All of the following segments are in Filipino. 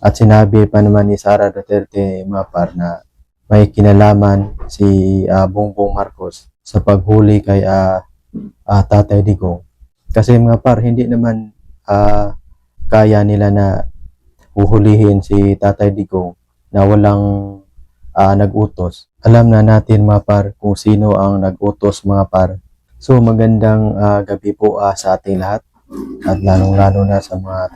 At sinabi pa naman ni Sara Duterte mga par na may kinalaman si Bongbong Marcos sa paghuli kay Tatay Digong. Kasi mga par, hindi naman kaya nila na huhulihin si Tatay Digong na walang nag-utos. Alam na natin mga par kung sino ang nag-utos mga par. So magandang gabi po sa ating lahat at lalong-lalo na sa mga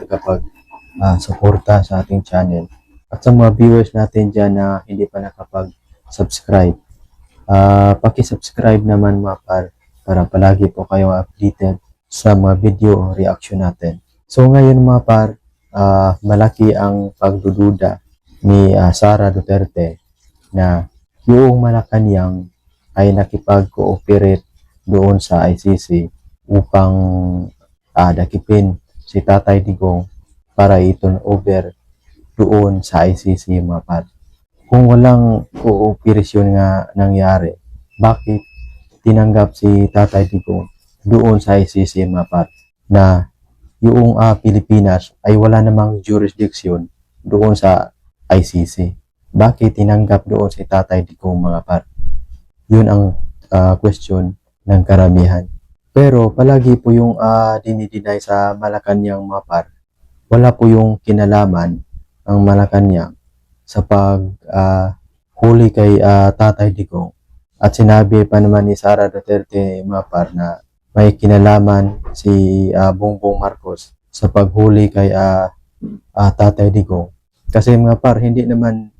suporta sa ating channel. At sa mga viewers natin dyan na hindi pa nakapag-subscribe, paki-subscribe naman mga par para palagi po kayong updated sa mga video o reaction natin. So ngayon mga par, malaki ang pagdududa ni Sara Duterte na yung Malacanang ay nakipag-cooperate doon sa ICC upang dakipin si Tatay Digong para i-turn over doon sa ICC mga par. Kung walang cooperation nga nangyari, bakit tinanggap si Tatay Digong doon sa ICC mga par na yung Pilipinas ay wala namang jurisdiction doon sa ICC? Bakit tinanggap doon si Tatay Digong mga par? Yun ang question ng karamihan. Pero palagi po yung dinideny sa Malacanang mga par. Wala po yung kinalaman ang Malacanang sa huli kay Tatay Digong. At sinabi pa naman ni Sara Duterte mga par na may kinalaman si Bongbong Marcos sa paghuli kay Tatay Digong. Kasi mga par, hindi naman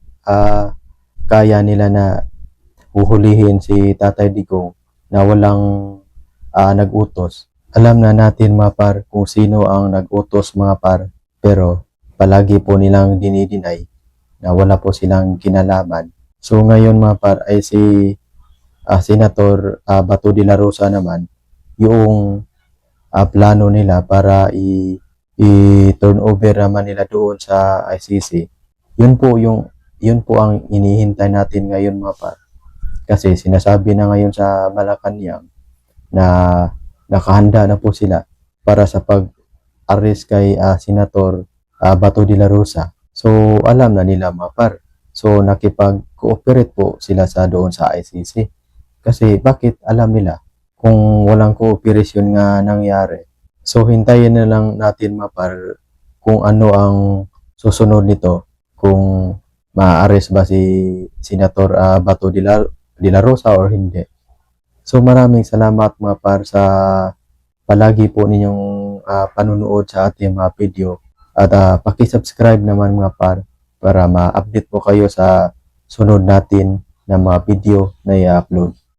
kaya nila na huhulihin si Tatay Digong na walang nag-utos. Alam na natin mga par kung sino ang nag-utos mga par, pero palagi po nilang dinideny na wala po silang kinalaman. So ngayon mga par ay si Senator Bato de la Rosa naman yung plano nila para i-turn over naman nila doon sa ICC. Yun po ang inihintay natin ngayon mga par. Kasi sinasabi na ngayon sa Malacanang na nakahanda na po sila para sa pag-arrest kay Senator Bato de la Rosa. So alam na nila mga par. So nakipag-cooperate po sila doon sa ICC. Kasi bakit alam nila kung walang cooperation nga nangyari? So hintayin na lang natin mga par kung ano ang susunod nito, kung ma-arrest ba si Senator Bato de la Rosa or hindi. So maraming salamat mga par sa palagi po ninyong panunood sa ating mga video at paki-subscribe naman mga par para ma-update po kayo sa sunod natin na mga video na i-upload.